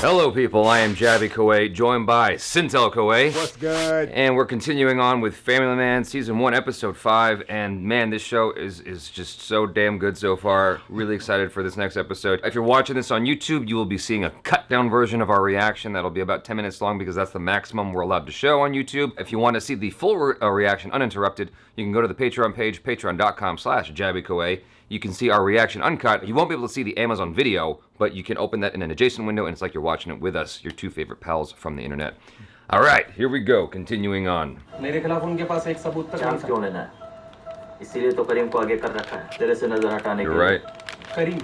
Hello people, I am Jaby Koay, joined by SYNTELL Koay. What's good? And we're continuing on with Family Man Season 1, Episode 5, and man, this show is just so damn good so far. Really excited for this next episode. If you're watching this on YouTube, you will be seeing a cut-down version of our reaction that'll be about 10 minutes long because that's the maximum we're allowed to show on YouTube. If you want to see the full reaction uninterrupted, you can go to the Patreon page, patreon.com/Jaby Koay. You can see our reaction uncut. You won't be able to see the Amazon video, but you can open that in an adjacent window, and it's like you're watching it with us, your two favorite pals from the internet. All right, here we go. Continuing on. मेरे खिलाफ उनके पास एक सबूत तक chance क्यों लेना है? इसीलिए तो करीम को आगे कर रखा है, तेरे से नजर हटाने के लिए। You're right. Karim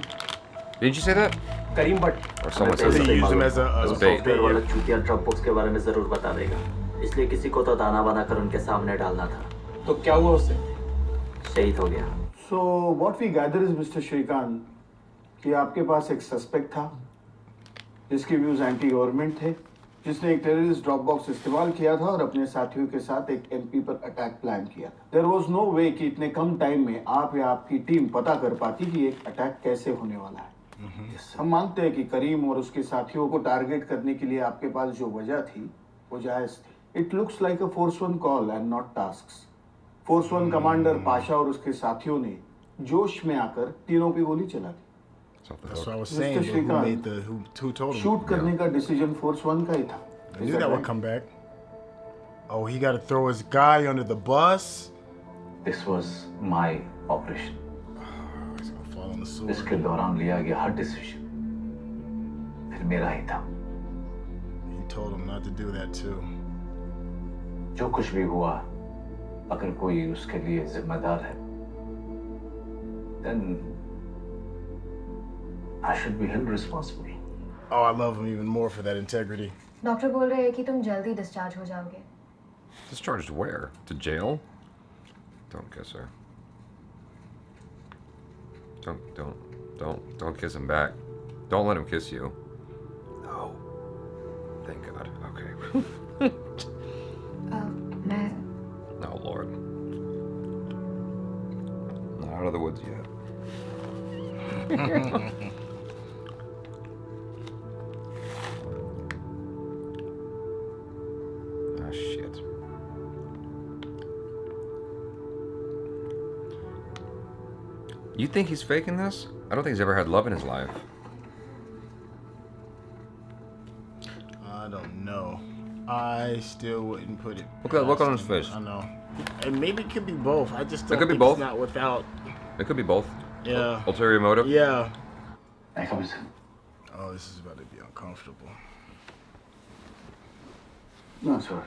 Didn't you say that? Karim but Or someone said They something. use him as a bait. Software वाला चूतिया ड्रॉप बॉक्स के बारे में जरूर बता देगा। इसलिए किसी को तो दाना बना कर उनके सामने डालना था। तो क्या हुआ उससे? शहीद हो गया। So what we gather is Mr. Shrikant कि आपके पास एक सस्पेक्ट था जिसके व्यूज एंटी गवर्नमेंट थे, जिसने एक टेररिस्ट ड्रॉप बॉक्स इस्तेमाल किया था और अपने साथियों के साथ एक एमपी पर अटैक प्लान किया था। देयर वाज नो वे कि इतने कम टाइम में आप या आपकी टीम पता कर पाती कि एक अटैक कैसे होने वाला है। हम मानते हैं कि करीम और उसके साथियों को टारगेट करने के लिए आपके पास जो वजह थी वो जायज थी। It looks like a force one call and not tasks. Force one commander Pasha और उसके साथियों ने जोश में आकर तीनों पे गोली चला दी। That's what I was saying. But who told him? Shoot करने का डिसीजन फोर्स वन का ही था। I knew that would come back. Oh, he got to throw his guy under the bus. This was my operation. He's gonna fall on the sword. इसके दौरान लिया गया हर decision फिर मेरा ही था। He told him not to do that too. जो कुछ भी हुआ, अगर कोई उसके लिए जिम्मेदार है, then I should be held responsible. Oh, I love him even more for that integrity. Doctor बोल रहे हैं कि तुम जल्दी डिस्चार्ज हो जाओगे। Discharged where? To jail? Don't kiss her. Don't kiss him back. Don't let him kiss you. Oh. Thank God. Okay. मैं Oh, Lord. Not out of the woods yet. Ah, shit. You think he's faking this? I don't think he's ever had love in his life. I don't know. I still wouldn't put it. Look on his past him. face. I know. And maybe it could be both. I just It don't could be think both. it's not without. It could be both. Yeah. Ulterior motive? Yeah. I come in. Oh, this is about to be uncomfortable. No, sir.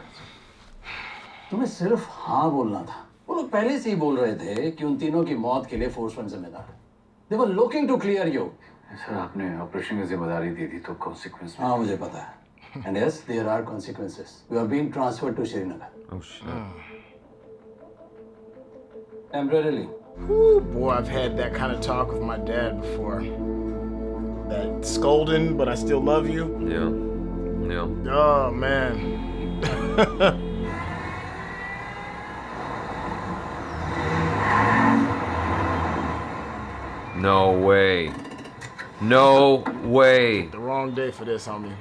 तुम्हें सिर्फ हाँ बोलना था। वो लोग पहले से ही बोल रहे थे कि उन तीनों की मौत के लिए फोर्स वन जिम्मेदार है। They were looking to clear you. Sir, आपने ऑपरेशन की जिम्मेदारी दी थी तो कॉन्सिक्वेंस। हाँ, मुझे पता है। And yes, there are consequences. You are being transferred to Srinagar. Oh, shit. Temporarily. Ooh, boy, I've had that kind of talk with my dad before. That scolding, but I still love you. Yeah. Yeah. Oh, man. No way. No way. The wrong day for this, homie.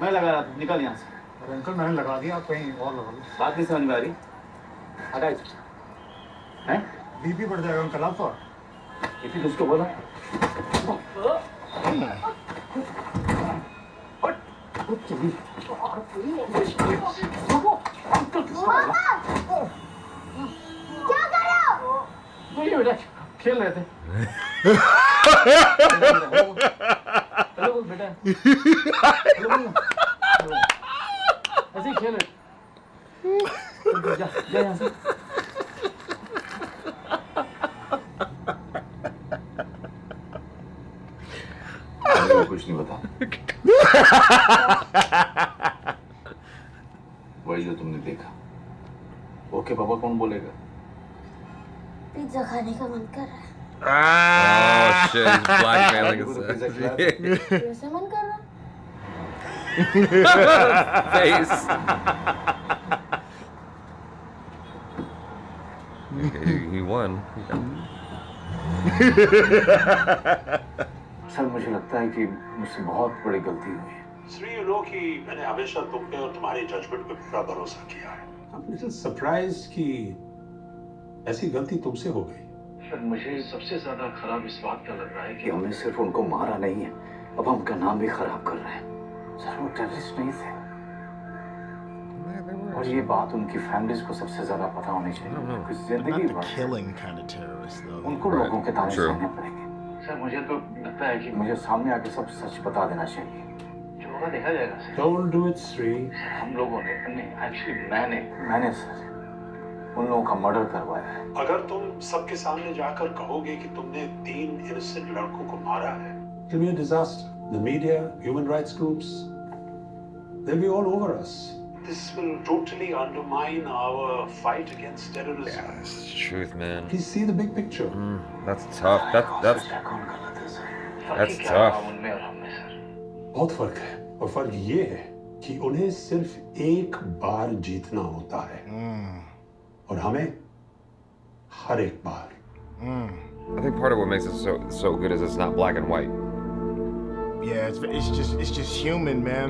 मैं लगा रहा था, निकल यहाँ से। Uncle मैंने लगा दिया, आप कहीं और लगा लो। बात नहीं समझ में आ रही। हटा इसे। हैं? बीपी बढ़ जाएगा अंकल आपका। किसी उसको बोला। क्या कर रहे हो? नहीं बेटा, खेल रहे थे। हेलो बेटा। ऐसे ही खेल रहे। जा यहाँ से। कुछ नहीं बता। वही जो तुमने देखा। ओके पापा कौन बोलेगा? पिज्जा खाने का मन कर रहा है। Oh, shit. He's blackmailing us. कैसे मन कर रहा है? Face. Okay, he won. Sir मुझे लगता है कि मुझसे बहुत बड़ी गलती हुई है। श्री यू नो कि मैंने हमेशा तुम पे और तुम्हारी जजमेंट पे पूरा भरोसा किया है। I'm a little surprised कि ऐसी गलती तुमसे हो गई। सर मुझे सबसे ज्यादा खराब इस बात का लग रहा है कि हमने सिर्फ उनको मारा नहीं है, अब हम उनका नाम भी खराब कर रहे हैं। सर वो टेररिस्ट नहीं थे, और ये बात उनकी फैमिलीज को सबसे ज्यादा पता होनी चाहिए। कुछ जिंदगी Not the killing kind of terrorist though. उनको लोगों के ताने सहने पड़ेंगे। सर मुझे तो लगता है कि मुझे सामने आके सब सच बता देना चाहिए। जो होगा देखा जाएगा sir. Don't do it, Sri. हम लोगों ने एक्चुअली मैंने सर उन लोगों का मर्डर करवाया है। अगर तुम सबके सामने जाकर कहोगे कि तुमने 3 इनोसेंट लड़कों को मारा है, it'll be a disaster. The media, human rights groups, they'll be all over us. This will totally undermine our fight against terrorism. Yeah, this is the truth, man. Please see the big picture. That's tough. That's कौन गलत है sir? That's tough. उनमें और हममें sir. बहुत फर्क है, और फर्क ये है कि उन्हें सिर्फ एक बार जीतना होता है, और हमें हर एक बार। I think part of what makes it so good is it's not black and white. Yeah, it's just human, man.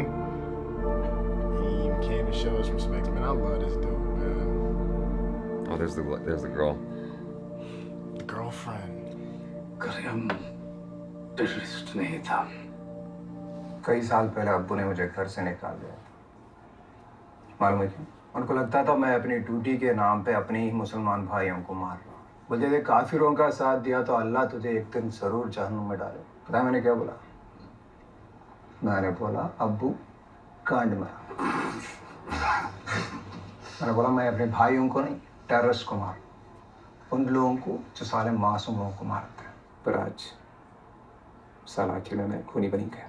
He even came to show us respect, man. I love this dude, man. Oh, there's the girl. The girlfriend. Karim terrorist नहीं था। कई साल पहले अब्बू ने मुझे घर से निकाल दिया। मालूम है क्यों? उनको लगता था मैं अपनी ड्यूटी के नाम पे अपने ही मुसलमान भाइयों को मार रहा हूँ। बोलते थे काफिरों का साथ दिया तो अल्लाह तुझे एक दिन जरूर जहन्नुम में डाले। पता है मैंने क्या बोला? मैंने बोला अब्बू कांड मारा। मैंने बोला मैं अपने भाइयों को नहीं टेररिस्ट को मार, उन लोगों को जो साले मासूम लोगों को मारते हैं। पर आज साला अकेले में खूनी बनी गया।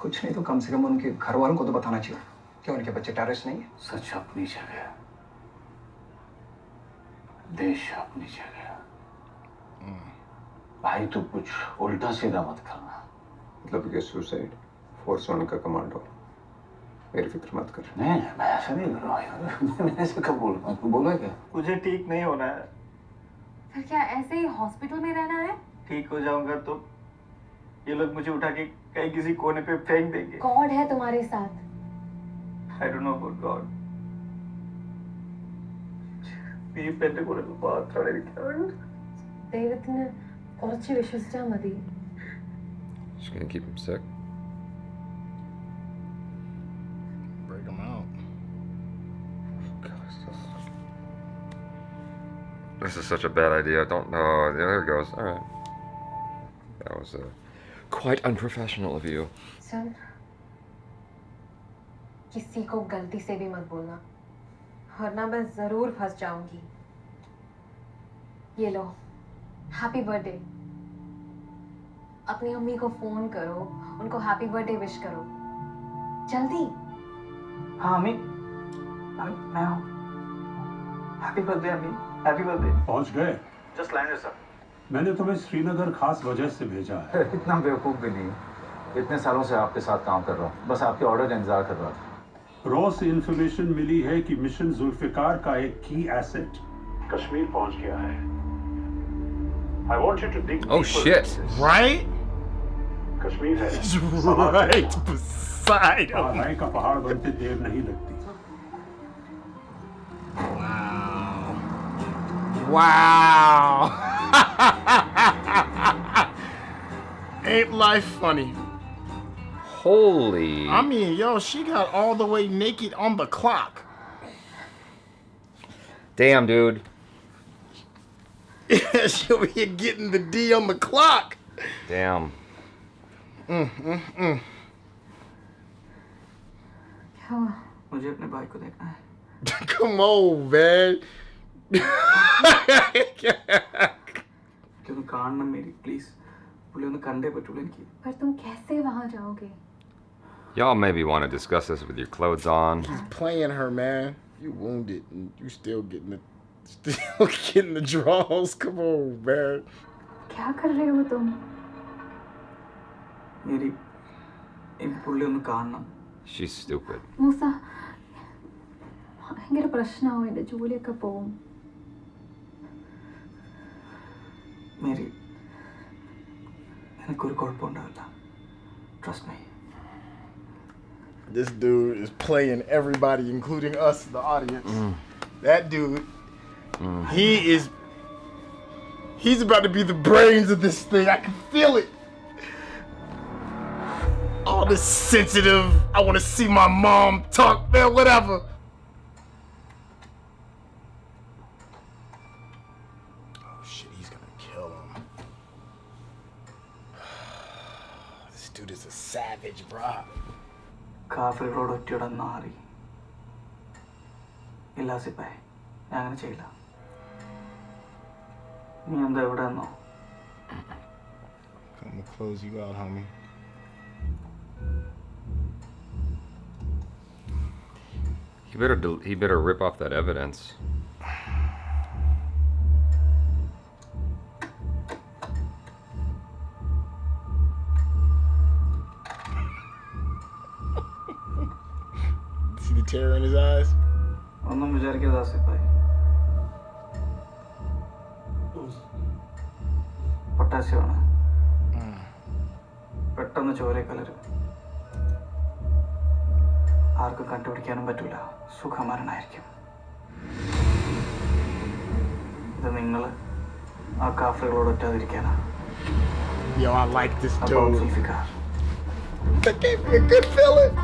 कुछ नहीं तो कम से कम उनके घर वालों को तो बताना चाहिए कि उनके बच्चे टेररिस्ट नहीं है। सच अपनी जगह, देश अपनी जगह। भाई तू कुछ उल्टा सीधा मत करना। मतलब कि सुसाइड फोर्स वन का कमांडो, मेरी फिक्र मत कर। नहीं मैं ऐसा नहीं कर रहा यार। मैंने ऐसे कब बोला? तू बोला क्या? मुझे ठीक नहीं होना है। फिर क्या ऐसे ही हॉस्पिटल में रहना है? ठीक हो जाऊंगा तो ये लोग मुझे उठा के कहीं किसी कोने पे फेंक देंगे। गॉड है तुम्हारे साथ। I don't know about God. നീ ഇപ്പൊ എന്റെ കൂടെ മാത്രമാണ് ഇരിക്കുന്നത്. ദൈവത്തിന് കുറച്ച് വിശ്വസിച്ചാൽ മതി. She's gonna keep him sick. Break him out. This is such a bad idea. Don't know. There it goes. All right. That was quite unprofessional of you. सुन, किसी को गलती से भी मत बोलना, वरना मैं जरूर फंस जाऊंगी। ये लो, हैप्पी बर्थडे। अपनी अम्मी को फोन करो, उनको हैप्पी बर्थडे विश करो, जल्दी। हाँ अम्मी, मैं हूँ। हैप्पी बर्थडे अम्मी, हैप्पी बर्थडे। पहुंच गए? Just landed sir. मैंने तुम्हें श्रीनगर खास वजह से भेजा है। इतना बेवकूफ भी नहीं, इतने सालों से आपके साथ काम कर रहा हूँ, बस आपके ऑर्डर का इंतजार कर रहा था। रॉ से इंफॉर्मेशन मिली है कि मिशन जुल्फिकार का एक की एसेट कश्मीर पहुंच गया है। I want you to dig Oh shit! Right? Kashmir है। He's right beside him. राय का पहाड़ बनते देर नहीं लगती। Wow. Ain't life funny? Holy. I mean, yo, she got all the way naked on the clock. Damn, dude. She'll be getting the D on the clock. Damn. क्या हुआ? मुझे अपने भाई को देखना है। Come on, man. क्यों कान ना मेरी प्लीज पुलिस ने कंधे पर टुलन की। पर तुम कैसे वहां जाओगे? Y'all maybe want to discuss this with your clothes on. He's playing her, man. You wounded and you still getting the draws. Come on, man. क्या कर रहे हो तुम? मेरी इन पुलिस ने कान ना। She's stupid. മൂസ, ഭയങ്കര പ്രശ്നമാവും എൻ്റെ ജോലിയൊക്കെ പോവും. मेरी എനിക്കൊരു കുഴപ്പമുണ്ടാവില്ല. Trust me. This dude is playing everybody, including us, the audience. That dude, he's about to be the brains of this thing. I can feel it. All this sensitive, I want to see my mom talk, man, whatever. Oh shit, he's gonna kill him. This dude is a savage, bro. കാഫികളോട് ഒറ്റയുടെ നാറി ഇല്ല സിപ്പായി, ഞാൻ അങ്ങനെ ചെയ്യില്ല. നീ എന്താ എവിടെ നിന്നോ? I'm gonna close you out, homie. He better rip off that evidence. See the terror in his eyes? ഒന്നും വിചാരിക്കരുതാ സിപ്പായി. പൊട്ടാസ്യമാണ്, പെട്ടെന്ന് ചോരയെ കലരും. ആർക്കും കണ്ടുപിടിക്കാനും പറ്റൂല, സുഖമരണായിരിക്കും. ഇത് നിങ്ങൾ ആ കാഫറുകളോട് ഒറ്റാതിരിക്കാനാ. Yo, I like this അപ്പോൾ dude. Sulfikar, That gave me a good feeling.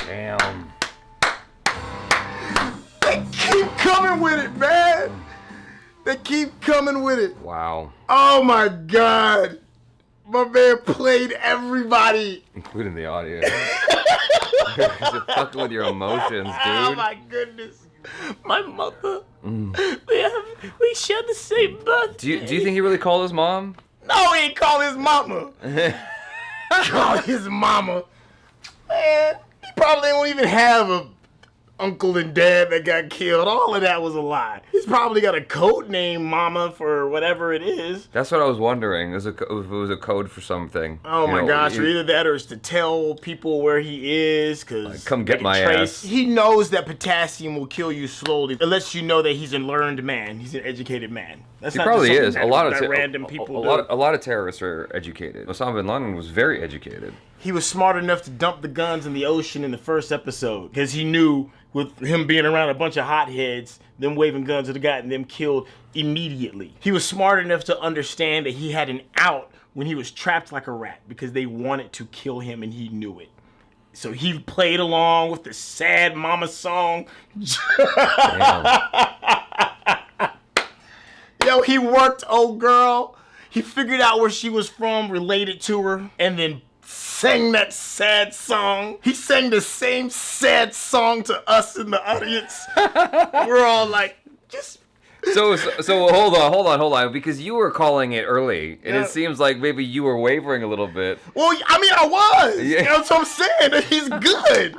Damn. They keep coming with it, man. They keep coming with it. Wow. Oh my God. My man played everybody. Including the audience. It's fucking with your emotions, Oh dude. my goodness. My mother. We share the same birthday. Do you think he really called his mom? No, he ain't call his mama. Call his mama. Man, he probably don't even have a uncle and dad that got killed. All of that was a lie. He's probably got a code name Mama for whatever it is. That's what I was wondering. If it was a code for something. Oh You my know, gosh, or either that or it's to tell people where he is, because come get my ass. He knows that potassium will kill you slowly. It lets you know that he's a learned man. He's an educated man. That's He not probably just is. something A lot of that random people do. a lot of terrorists are educated. Osama bin Laden was very educated. He was smart enough to dump the guns in the ocean in the first episode because he knew with him being around a bunch of hotheads, them waving guns at the guy and them killed immediately. He was smart enough to understand that he had an out when he was trapped like a rat because they wanted to kill him and he knew it. So he played along with the sad mama song. Yo, he worked old girl. He figured out where she was from, related to her, and then sang that sad song. He sang the same sad song to us in the audience. We're all like, just... So hold on, because you were calling it early, and it seems like maybe you were wavering a little bit. Well, I mean, I was. Yeah. You know what I'm saying? He's good.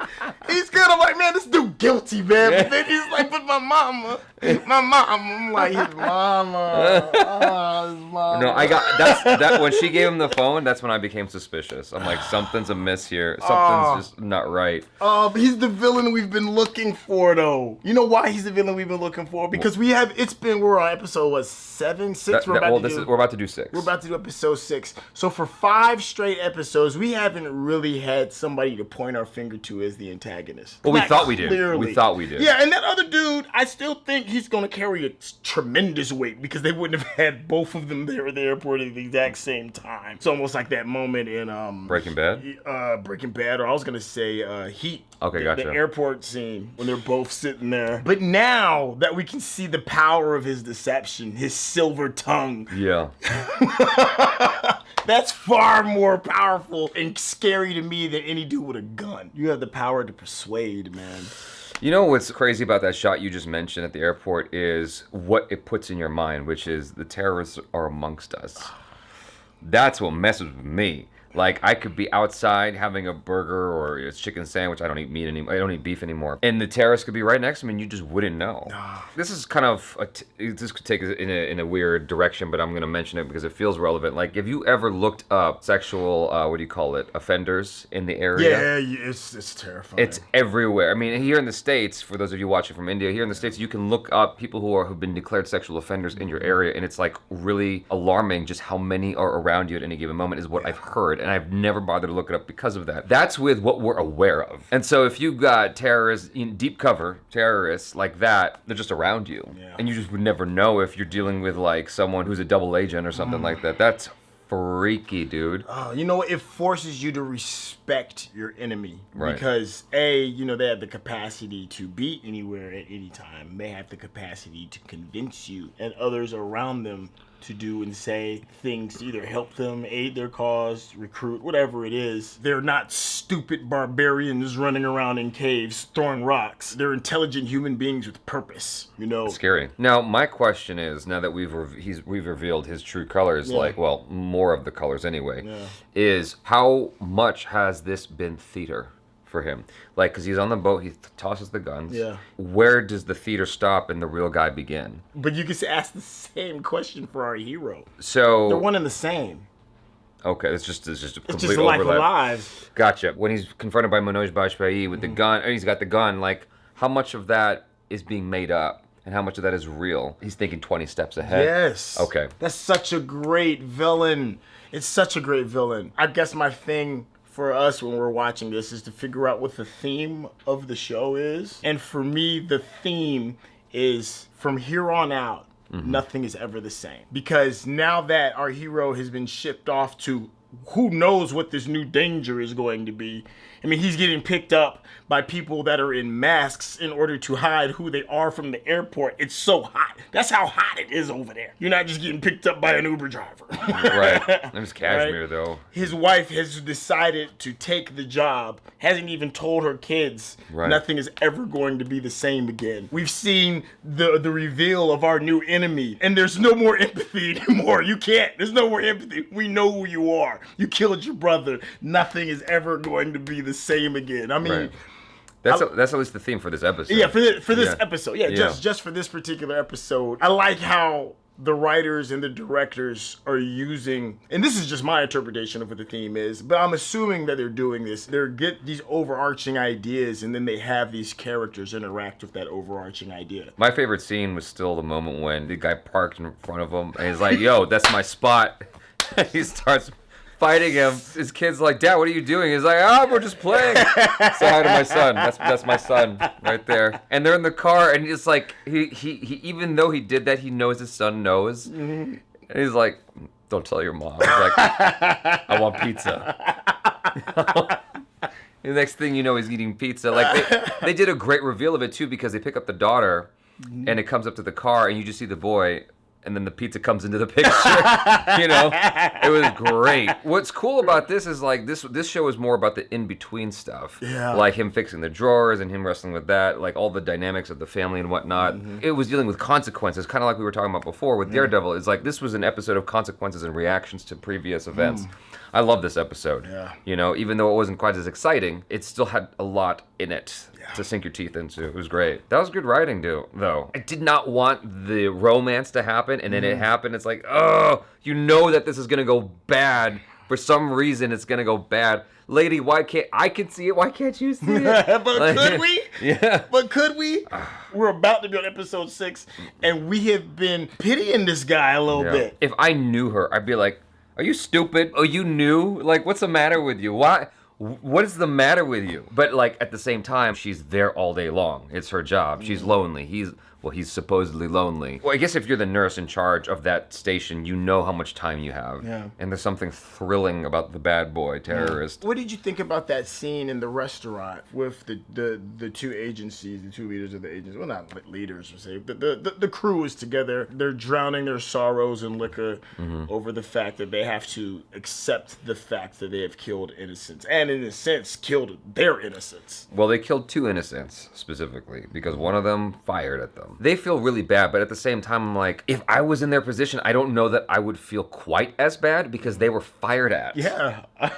He's good. I'm like, man, this dude guilty, man. But then he's like, but my mama. I'm like, his mama. Oh, his mama. No, that when she gave him the phone, that's when I became suspicious. I'm like, something's amiss here. Something's just not right. But he's the villain we've been looking for, though. You know why he's the villain we've been looking for? Because we're on episode, 7, 6? We're about to do 6. We're about to do episode 6. So for 5 straight episodes, we haven't really had somebody to point our finger to as the antagonist. Well, we thought we did. Clearly. We thought we did. Yeah, and that other dude, I still think he's going to carry a tremendous weight because they wouldn't have had both of them there at the airport at the exact same time. It's almost like that moment in Breaking Bad? Breaking Bad, or I was going to say Heat. Okay, gotcha. The airport scene when they're both sitting there. But now that we can see the power of his deception, his silver tongue. Yeah. That's far more powerful and scary to me than any dude with a gun. You have the power to persuade, man. You know what's crazy about that shot you just mentioned at the airport is what it puts in your mind, which is the terrorists are amongst us. That's what messes with me. Like, I could be outside having a burger or a chicken sandwich. I don't eat meat anymore. I don't eat beef anymore. And the terrorist could be right next to me and you just wouldn't know. This is kind of, this could take it in a weird direction, but I'm going to mention it because it feels relevant. Like, have you ever looked up sexual, offenders in the area? Yeah, it's terrifying. It's everywhere. I mean, here in the States, for those of you watching from India, here in the States, you can look up people who've been declared sexual offenders in your area, and it's like really alarming just how many are around you at any given moment is what I've heard, and I've never bothered to look it up because of that. That's with what we're aware of. And so if you've got terrorists, in deep cover terrorists like that, they're just around you. Yeah. And you just would never know if you're dealing with like someone who's a double agent or something like that. That's freaky, dude. You know, it forces you to respect your enemy. Right. Because they have the capacity to be anywhere at any time. They have the capacity to convince you and others around them to do and say things to either help them, aid their cause, recruit, whatever it is. They're not stupid barbarians running around in caves throwing rocks. They're intelligent human beings with purpose, Scary. Now, my question is, now that we've revealed his true colors, more of the colors anyway, is how much has this been theater for him? Like, because he's on the boat, he tosses the guns. Yeah. Where does the theater stop and the real guy begin? But you can ask the same question for our hero. So they're one and the same. Okay, it's just a complete it's just like overlap. Lives. Gotcha. When he's confronted by Manoj Bajpayee with the gun, and he's got the gun, like, how much of that is being made up? And how much of that is real? He's thinking 20 steps ahead. Yes. Okay. That's such a great villain. It's such a great villain. I guess my thing for us when we're watching this is to figure out what the theme of the show is. And for me, the theme is from here on out, nothing is ever the same. Because now that our hero has been shipped off to who knows what this new danger is going to be. I mean, he's getting picked up by people that are in masks in order to hide who they are from the airport. It's so hot. That's how hot it is over there. You're not just getting picked up by an Uber driver. Right. It's Kashmir, right? Though. His wife has decided to take the job. Hasn't even told her kids. Right. Nothing is ever going to be the same again. We've seen the reveal of our new enemy. And there's no more empathy anymore. You can't. There's no more empathy. We know who you are. You killed your brother. Nothing is ever going to be the same again. I mean, right. That's at least the theme for this episode. Yeah, for this episode. Yeah, just for this particular episode. I like how the writers and the directors are using, and this is just my interpretation of what the theme is, but I'm assuming that they're doing this. They get these overarching ideas, and then they have these characters interact with that overarching idea. My favorite scene was still the moment when the guy parked in front of him, and he's like, "Yo, that's my spot." He starts fighting him. His kid's like, "Dad, what are you doing?" He's like, we're just playing." Say hi to my son. That's my son right there. And they're in the car, and it's like he even though he did that, he knows his son knows. Mm-hmm. And he's like, "Don't tell your mom." He's like, "I want pizza." The next thing you know, he's eating pizza. Like they did a great reveal of it too, because they pick up the daughter, and it comes up to the car, and you just see the boy. And then the pizza comes into the picture. It was great. What's cool about this is like this show is more about the in-between stuff. Yeah. Like him fixing the drawers and him wrestling with that, like all the dynamics of the family and whatnot. Mm-hmm. It was dealing with consequences, kind of like we were talking about before with Daredevil. It's like this was an episode of consequences and reactions to previous events. I love this episode. Yeah. Even though it wasn't quite as exciting, it still had a lot in it to sink your teeth into. It was great. That was good writing, though. I did not want the romance to happen, and then it happened. It's like, oh, you know that this is going to go bad. For some reason, it's going to go bad. Lady, why can't I can see it? Why can't you see it? But could we? Yeah. But could we? We're about to be on episode 6, and we have been pitying this guy a little bit. If I knew her, I'd be like, "Are you stupid? Oh, you knew? Like, what's the matter with you? Why? What is the matter with you?" But like at the same time, she's there all day long. It's her job. She's lonely. He's supposedly lonely. Well, I guess if you're the nurse in charge of that station, you know how much time you have. Yeah. And there's something thrilling about the bad boy terrorist. What did you think about that scene in the restaurant with the two agencies, the two leaders of the agencies? Well, not leaders, per se, but the crew is together. They're drowning their sorrows in liquor over the fact that they have to accept the fact that they have killed innocents. And in a sense, killed their innocents. Well, they killed 2 innocents, specifically, because one of them fired at them. them. They feel really bad, but at the same time, I'm like, if I was in their position, I don't know that I would feel quite as bad because they were fired at. Yeah, I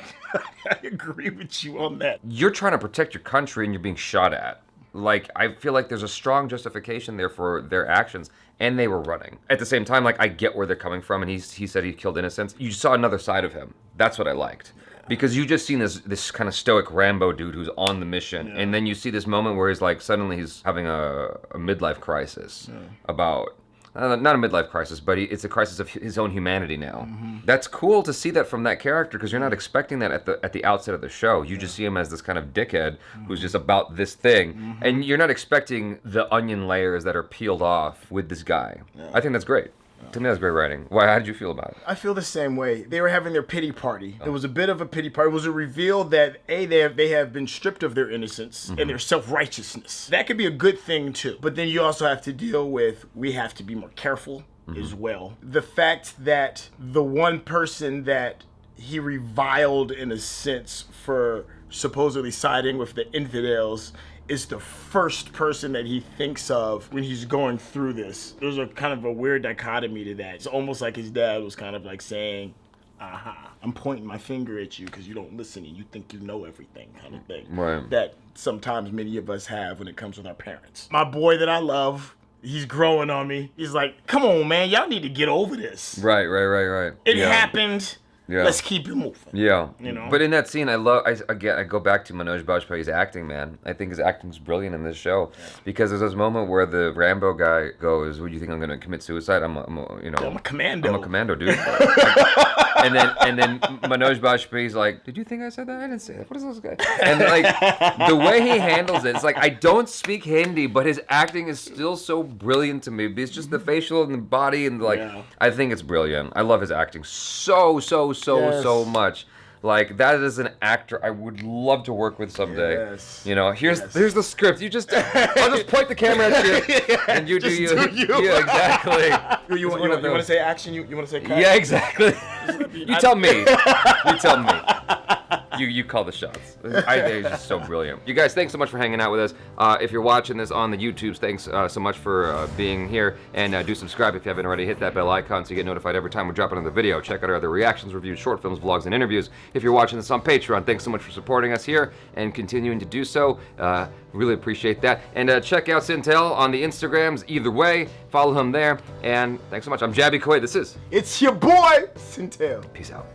agree with you on that. You're trying to protect your country and you're being shot at. Like, I feel like there's a strong justification there for their actions, and they were running. At the same time, like, I get where they're coming from, and he said he killed innocents. You saw another side of him. That's what I liked. Because you just seen this kind of stoic Rambo dude who's on the mission, and then you see this moment where he's like, suddenly he's having a midlife crisis about, not a midlife crisis, but it's a crisis of his own humanity now. That's cool to see that from that character, because you're not expecting that at the outset of the show. You just see him as this kind of dickhead who's just about this thing, and you're not expecting the onion layers that are peeled off with this guy. I think that's great. To me, that's great writing. Why? How did you feel about it? I feel the same way. They were having their pity party. It was a bit of a pity party. It was a reveal that they have been stripped of their innocence and their self-righteousness. That could be a good thing too. But then you also have to deal with, we have to be more careful as well. The fact that the one person that he reviled in a sense for supposedly siding with the infidels is the first person that he thinks of when he's going through this. There's a kind of a weird dichotomy to that. It's almost like his dad was kind of like saying, I'm pointing my finger at you because you don't listen and you think you know everything, kind of thing. Right. That sometimes many of us have when it comes with our parents. My boy that I love, he's growing on me. He's like, come on, man, y'all need to get over this. Right. It happened. Yeah. Let's keep it moving. Yeah. You know? But in that scene, I go back to Manoj Bajpayee's acting, man. I think his acting's brilliant in this show. Because there's this moment where the Rambo guy goes, "What do you think I'm gonna commit suicide? I'm a commando. I'm a commando, dude." and then Manoj Bajpayee's like, "Did you think I said that? I didn't say that. What is this guy?" And like the way he handles it, it's like, I don't speak Hindi, but his acting is still so brilliant to me. It's just the facial and the body and I think it's brilliant. I love his acting so much. Like, that is an actor I would love to work with someday. Yes. You know, here's the script. I'll just point the camera at you and you do you. Yeah, exactly. You want to say action? You want to say cut? Yeah, exactly. You tell me. You call the shots. I think it's just so brilliant. You guys, thanks so much for hanging out with us. If you're watching this on the YouTubes, thanks so much for being here. And do subscribe if you haven't already. Hit that bell icon so you get notified every time we drop another video. Check out our other reactions, reviews, short films, vlogs, and interviews. If you're watching this on Patreon, thanks so much for supporting us here and continuing to do so. Really appreciate that. And check out SYNTELL on the Instagrams. Either way, follow him there. And thanks so much. I'm Jaby Koay. This is... It's your boy, SYNTELL. Peace out.